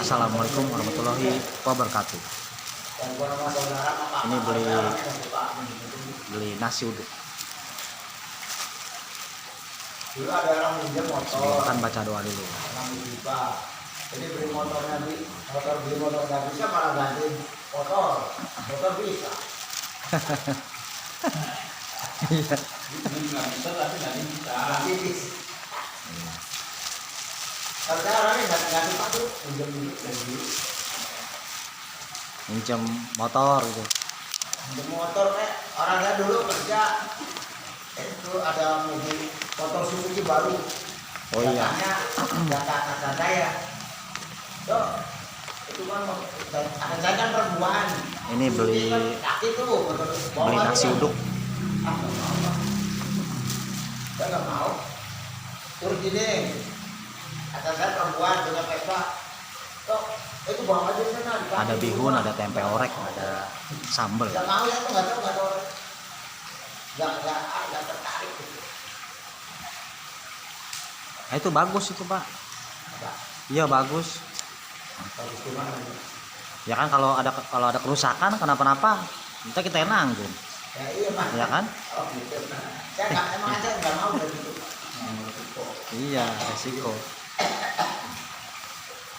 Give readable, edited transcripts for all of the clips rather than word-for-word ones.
Assalamualaikum warahmatullahi wabarakatuh. Ini beli nasi uduk. Dulu ada orang minjem motor. Kan baca doa dulu. Jadi beli motornya beli motor nggak bisa malah ganti motor bisa. Iya. Nggak bisa tapi ganti bisa. Ganti bisa. Karena orangnya nggak suka tuh minjem lagi. Minjem motor gitu. Minjem motor orangnya dulu kerja itu ada mobil motor Suzuki baru. Oh iya. Kata saya, Dok, itu kan ada jajan perempuan. Ini beli nasi uduk. Saya nggak mau. Terus gini, kata saya perempuan punya Vespa. Dok, itu bawa aja sana. Ada bihun, ada tempe orek, ada sambal. Nggak mau ya, aku nggak tahu. Nggak tertarik. Nah, itu bagus itu Pak. Iya bagus. Bagus gimana? Ya kan kalau ada kerusakan kenapa-napa, kita yang nanggung. Ya iya Pak. Ya kan? Oh gitu. Emang aja nggak mau begitu. Iya resiko.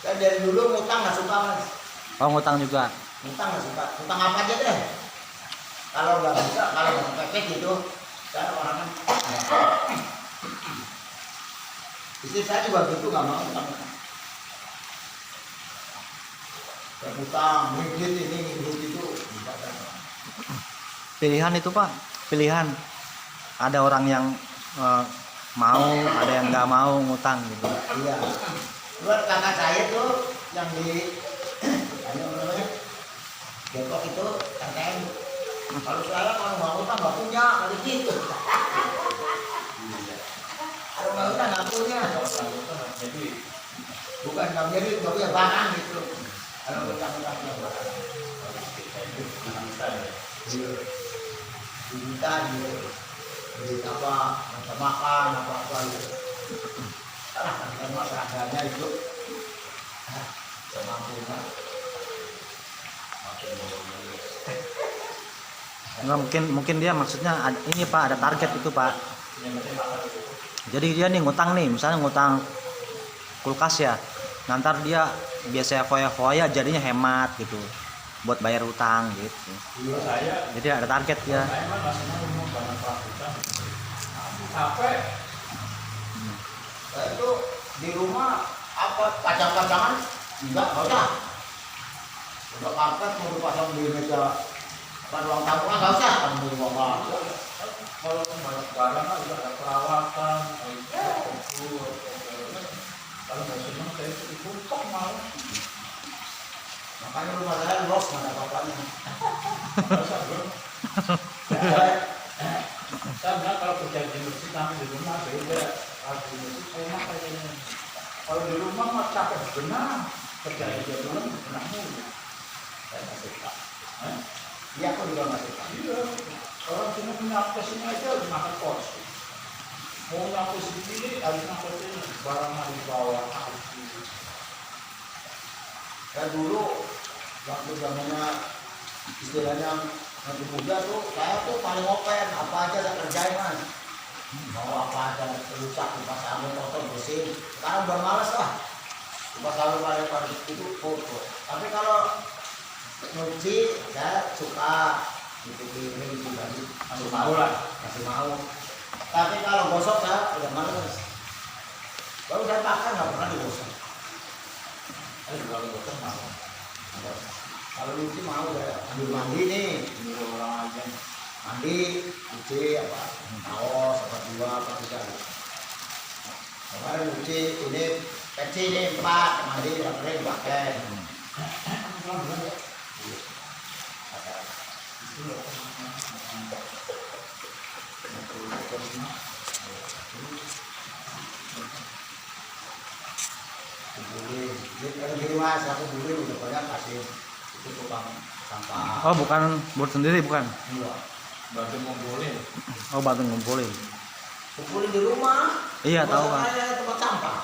Saya dari dulu ngutang nggak suka Mas. Oh ngutang juga. Ngutang nggak suka. Ngutang apa aja deh. Kalau nggak bisa, kalau nggak pakai gitu, saya orangnya. Istri saya juga gitu nggak mau ngutang. Ngutang, ngikut ini, ngikut itu. Pilihan itu Pak, pilihan. Ada orang yang mau, ada yang nggak mau ngutang gitu. Iya. Buat kakak saya tuh yang di Depok itu KTM. Kalau saya mau ngutang nggak punya, kali gitu. Kalau nggak utang nggak punya. Jadi bukan nggak jadi, nggak punya barang gitu. Kalau utang nggak barang. Diminta gitu. Beli apa, makan apa gitu. Karena seadanya itu semampunya. Enggak, mungkin dia maksudnya ini Pak, ada target itu Pak. Jadi dia nih ngutang nih, misalnya ngutang kulkas ya. Nanti dia biasanya foya-foya jadinya hemat gitu buat bayar utang gitu. Jadi ada target ya. Capek. Itu di rumah apa pajang-pajangan enggak usah. Udah karpet mau dipasang di meja kan ruang tamu nggak usah kan di ruang. Kalau banyak barang juga ada perawatan, kalau nggak senang saya itu kok mau. Makanya rumah saya luas nggak ada apa-apanya. Saya bilang kalau kerja di masjid kami di rumah beda. Kalau di masjid saya enak kayaknya. Kalau di rumah mah capek benar. Kerja di rumah benar mulu. Saya nggak suka. Iya aku juga nggak suka. Iya. Orang cuma punya kesini aja harus makan porsi. Mau ngaku sendiri harus ngaku ini barang di bawah. Saya dulu waktu zamannya istilahnya masih muda tuh, saya tuh paling open, apa aja saya kerjain Mas. Mau apa aja rusak kipas angin, kotor bersihin. Sekarang udah males lah. Kipas angin paling itu foto. Tapi kalau nyuci saya suka dipikirin gitu tadi. Masih mau lah, masih mau. Tapi kalau gosok saya udah males. Baru saya pakai nggak pernah digosok. Saya juga gosok mau. Kalau nyuci mau ya, ambil mandi nih, nyuruh orang aja mandi, cuci apa, kaos, apa dua, apa tiga. Kemarin nyuci ini peci ini 4, mandi kemarin pakai. Kalau gini Mas, aku beli udah banyak kasih itu tukang sampah. Oh bukan buat sendiri bukan? Iya. Bantu ngumpulin. Oh bantu ngumpulin. Ngumpulin di rumah. Iya tahu Pak. Saya tempat sampah.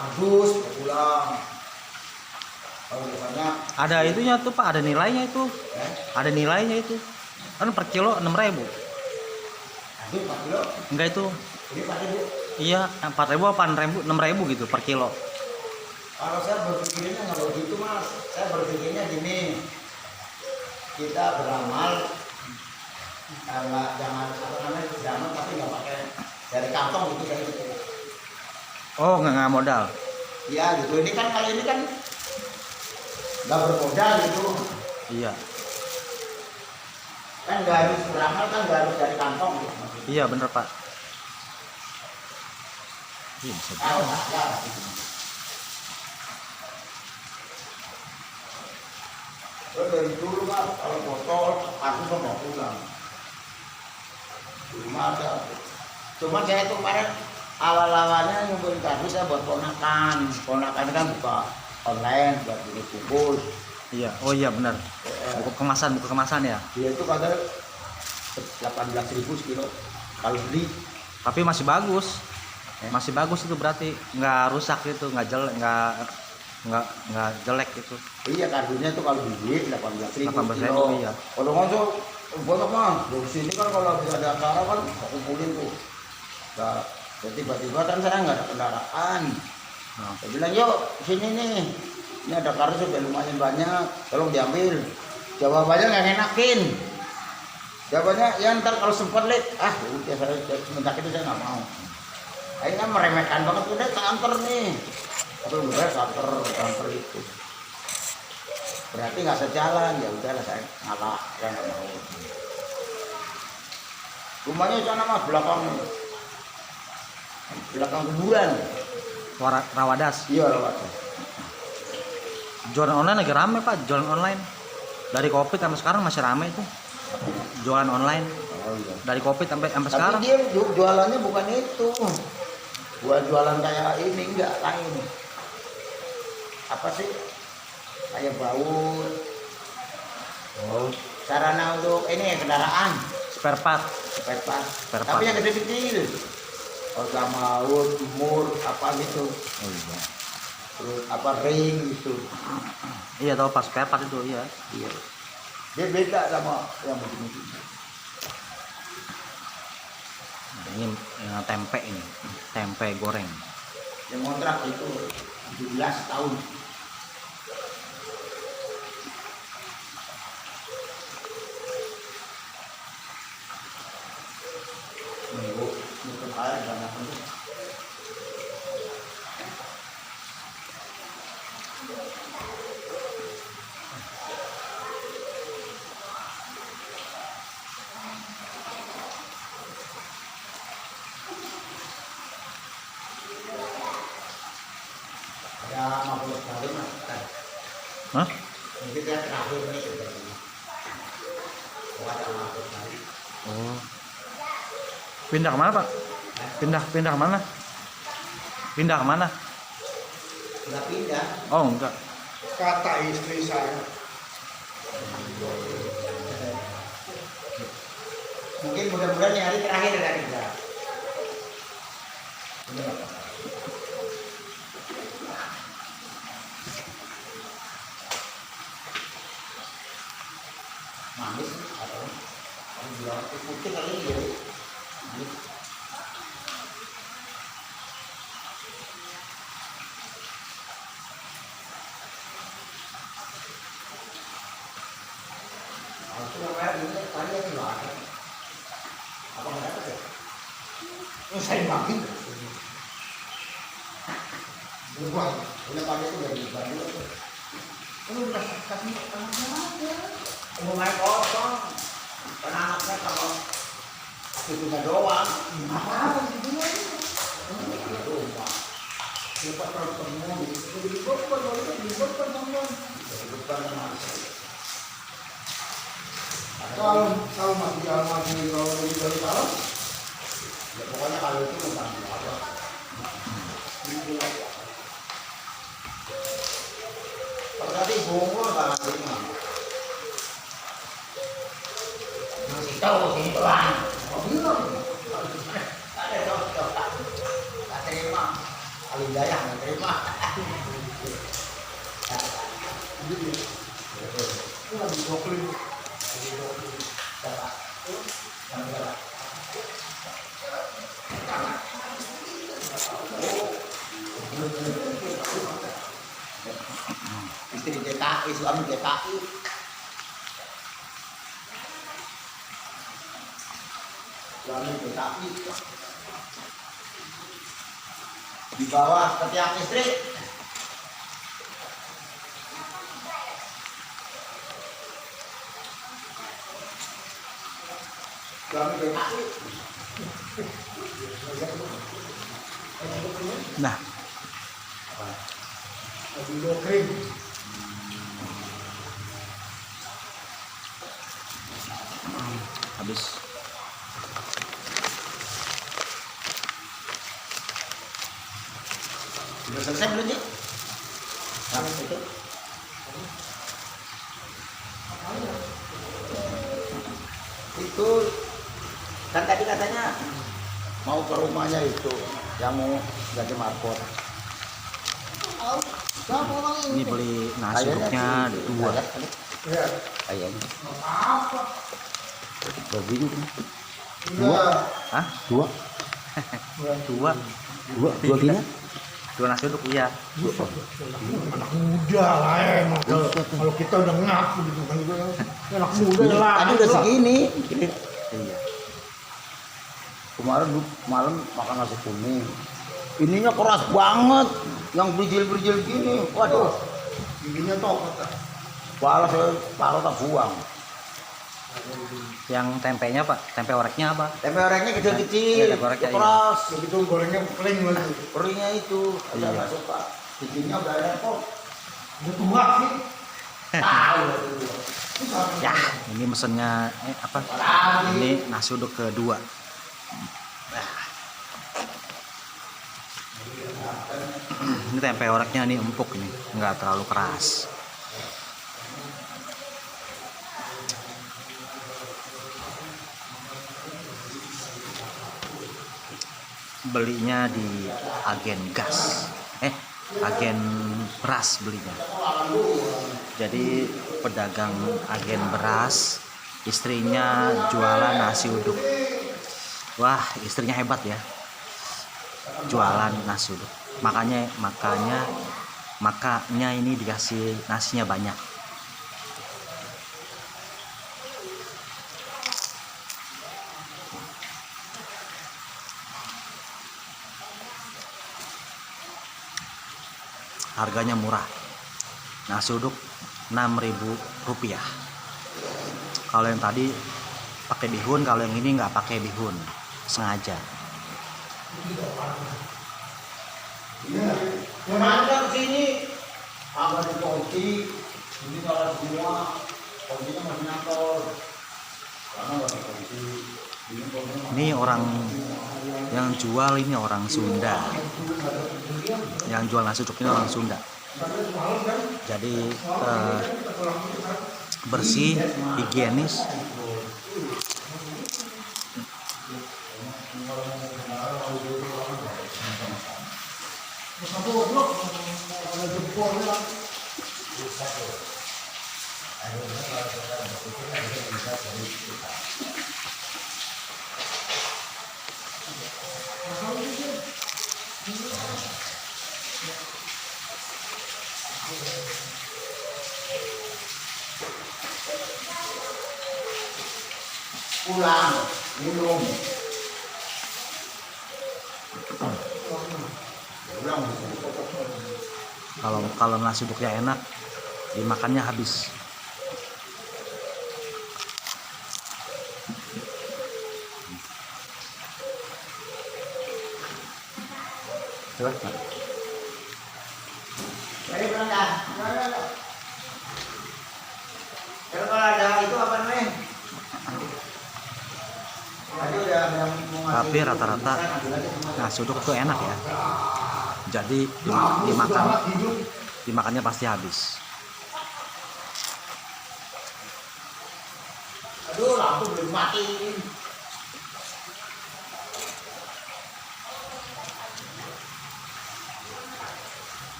Bagus, pulang. Kalau misalnya Ada itunya tuh Pak, ada nilainya itu. eh, Ada nilainya itu. Kan per kilo 6.000. aduh 4 kilo, Enggak itu. ini 4 ribu. Iya, 4.000 apa 6.000 gitu per kilo. Kalau saya berpikirnya nggak begitu mas, saya berpikirnya gini, kita beramal, nggak jangan apa namanya beramal tapi nggak pakai dari kantong gitu kayak gitu. Oh, nggak modal. Iya gitu, ini kan kalau ini kan nggak bermodal gitu, Iya. kan nggak harus beramal kan nggak harus dari kantong gitu. Iya bener Pak. Iya bisa Kalau juga. saya gitu. Terus dari dulu mas, kalau botol aku tuh mau pulang. Cuma ada, cuma saya tuh kemarin awal-awalnya ngumpulin kardus saya buat ponakan. Ponakan kan buka online buat bungkus. Iya. Oh iya benar. Buku kemasan ya. Dia itu kadang 18.000 sekilo kalau beli. Tapi masih bagus. Masih bagus itu berarti nggak rusak itu, nggak jelek, nggak jelek itu. Iya kardusnya tuh kalau beli 18.000 18.000 kilo. iya. Kalau ngonsol banyak mah. Dari sini kan kalau bisa ada acara kan saya kumpulin tuh. Nah, jadi tiba-tiba kan saya nggak ada kendaraan. Nah, Saya bilang yuk sini nih. Ini ada kardus udah lumayan banyak. Tolong diambil. Jawabannya nggak enakin. Jawabannya ya ntar kalau sempat lihat. Ah udah saya semenjak itu saya nggak mau. Akhirnya meremehkan banget udah kantor nih. Tapi udah kantor itu. Berarti nggak sejalan ya udahlah saya ngalah saya nggak mau. Rumahnya sana mas belakang kuburan. Rawadas. Iya lewat. Jualan online lagi rame Pak, jualan online. Dari Covid sampai sekarang masih rame itu. Jualan online. Oh iya. Dari Covid sampai Tapi sekarang. dia jualannya bukan itu. Buat jualan kayak ini enggak lain. Apa sih? Kayak baut. Oh. Sarana untuk ini kendaraan. Spare part. Spare part. Spare Tapi part. yang kecil-kecil. Orga maut, mur, apa gitu. Oh iya. Terus apa ring gitu. Iya tahu pas spare part itu iya. Iya. Dia beda sama yang begini. Ini yang tempe ini, tempe goreng. Yang kontrak itu 17 tahun. Minggu muter air banyak itu. Ya 50 kali mas. Hah? Mungkin saya terakhir nih seperti bukan 50 kali. Oh. Pindah kemana Pak? Pindah kemana? Pindah kemana? Nggak pindah. Oh enggak. Kata istri saya, Mungkin mudah-mudahan ini hari terakhir ada tiga. Ini apa? Manis atau bilang putih kali ini jadi manis. Kalau itu yang merah ini tadi yang nggak ada. Apa nggak dapat ya? Ini saya bagi. Berubah. Udah pada itu udah diubah dulu. Ini udah kasih anaknya aja. Rumahnya kosong. Kan anaknya kalau susunya doang. Apa sih dia ini? Ini rumah. Lupa kalau semua jadi beban kalau itu beban semua. Jadi beban sama. kalau masih jalan lagi kalau lebih dari malam, Ya pokoknya kalau itu bukan apa. Kalau tadi bongo nggak terima. Masih tahu sini pelan. Oh bilang. Ada dong coba. Nggak terima. Alidayah nggak terima. Istri DKI, suami DKI. Suami DKI. Di bawah ketiak istri. Suami DKI. Nah, habis. Sudah selesai belum sih? Nah, itu. Itu kan tadi katanya mau ke rumahnya itu yang mau ganti marbot. Ini beli nasi uduknya 2. Ya. Kayaknya. Apa? Begini. Enggak. Hah? 2. 2. 2 gini. 2 nasi uduk iya. Anak muda lah emang. Kalau kita udah ngaku gitu kan juga anak muda lah. Tadi udah segini. Iya. Kemarin malam makan nasi kuning. Ininya keras banget. Yang berjil-berjil gini. Waduh. Giginya tok. Pala tak buang. Yang tempenya Pak, tempe oreknya apa? Tempe oreknya Iya, kecil-kecil. tempe oreknya, iya. Keras. Begitu gorengnya kering lagi. Keringnya itu. Udah Iya. nggak suka. Bikinnya udah repot. Udah tua sih. Tahu. Ya, ini mesennya apa? Ini nasi uduk kedua. Ini tempe oreknya nih empuk nih, nggak terlalu keras. Belinya di agen gas, agen beras belinya. Jadi pedagang agen beras, istrinya jualan nasi uduk. Wah, istrinya hebat ya, jualan nasi uduk. Makanya ini dikasih nasinya banyak. Harganya murah. Nasi uduk 6.000 rupiah. Kalau yang tadi pakai bihun, kalau yang ini nggak pakai bihun, sengaja. Kemana ke sini? Agak dikunci. Ini kalau semua kuncinya masih nyantol. Karena nggak dikunci. Ini orang yang jual ini orang Sunda. Yang jual nasi uduk ini orang Sunda. Jadi bersih, higienis. Pulang, minum. Pulang. Kalau nasi uduknya enak, dimakannya habis. Coba. Ayo pulang dah. Kalau ada itu apa namanya? Tapi rata-rata nasi uduk itu enak ya. Jadi dimakannya pasti habis. Aduh, lampu belum mati.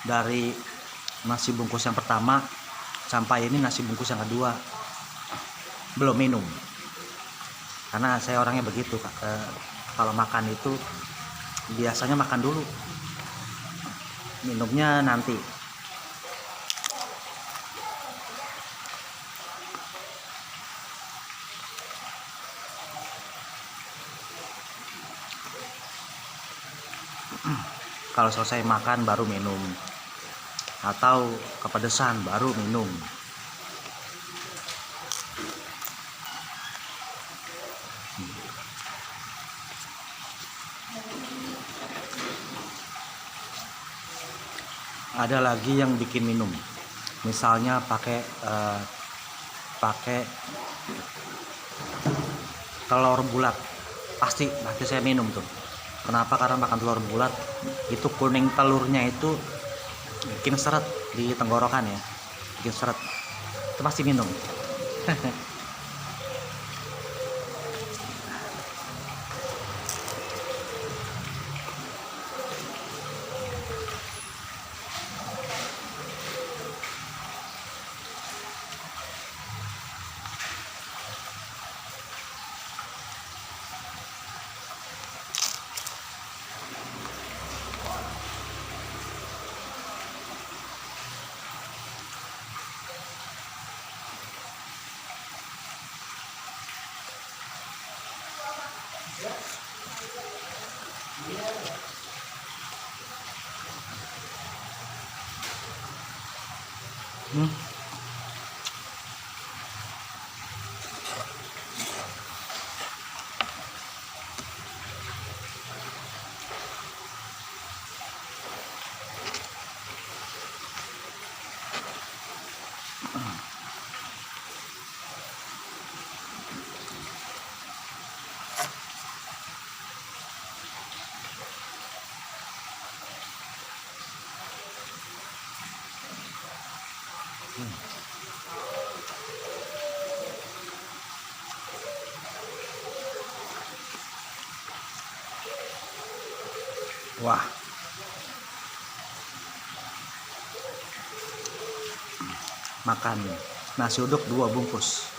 dari nasi bungkus yang pertama sampai ini nasi bungkus yang kedua belum minum, karena saya orangnya begitu Kak. Kalau makan itu biasanya makan dulu, minumnya nanti. Kalau selesai makan baru minum, atau kepedesan baru minum. Ada lagi yang bikin minum, misalnya pakai telur bulat, pasti saya minum tuh. Kenapa? Karena makan telur bulat itu kuning telurnya itu bikin seret di tenggorokan ya, bikin seret, itu pasti minum. Hmm. Wah, makan nasi uduk 2 bungkus.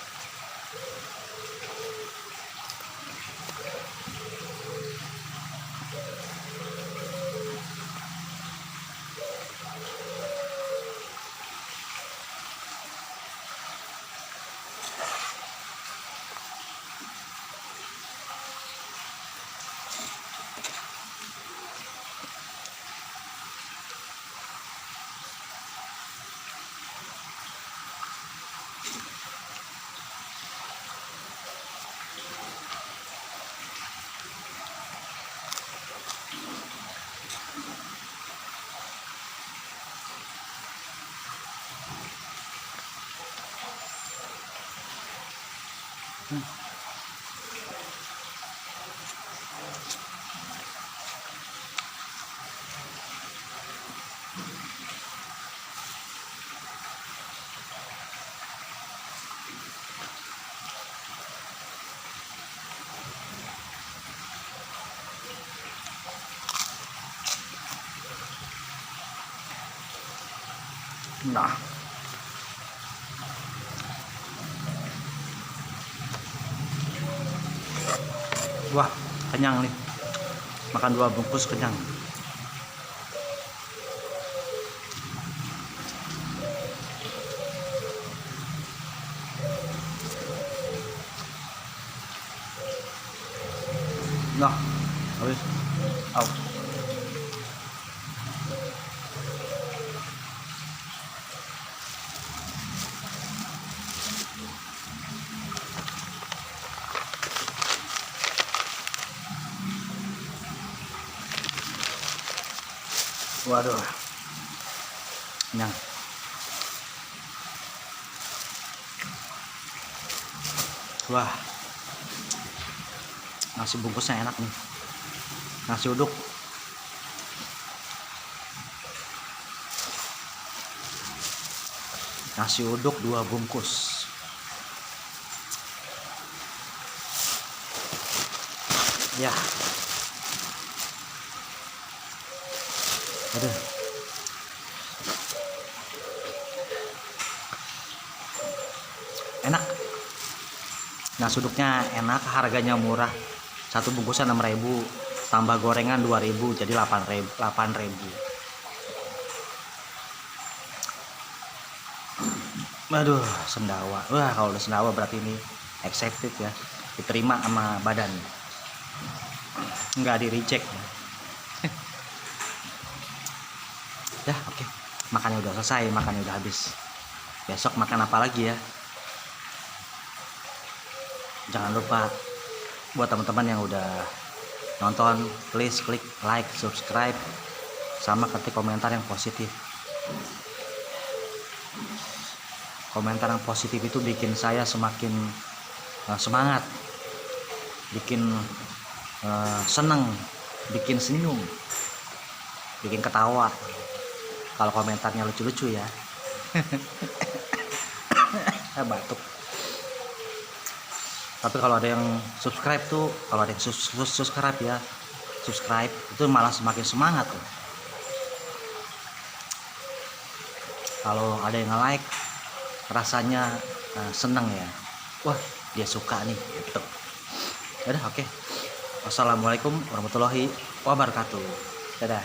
Nah, wah, kenyang nih, makan 2 bungkus kenyang. Nah, habis. Au. Waduh, kenyang. Wah, nasi bungkusnya enak nih, nasi uduk. Nasi uduk 2 bungkus. Ya. Aduh. enak. Nasi uduknya enak, harganya murah. Satu bungkusan 6.000, tambah gorengan 2.000, jadi 8.000. Aduh, sendawa. Wah, kalau udah sendawa berarti ini accepted ya, diterima sama badan, nggak di reject ya. Ya oke, makannya udah selesai, makannya udah habis. Besok makan apa lagi ya? Jangan lupa buat teman-teman yang udah nonton, please klik like, subscribe, sama ketik komentar yang positif. Komentar yang positif itu bikin saya semakin semangat, bikin seneng, bikin senyum, bikin ketawa. Kalau komentarnya lucu-lucu ya. Batuk. Tapi kalau ada yang subscribe tuh, kalau ada yang subscribe ya, subscribe itu malah semakin semangat tuh. Kalau ada yang nge-like, rasanya seneng ya. Wah, dia suka nih gitu. Udah oke. Wassalamualaikum warahmatullahi wabarakatuh. Dadah.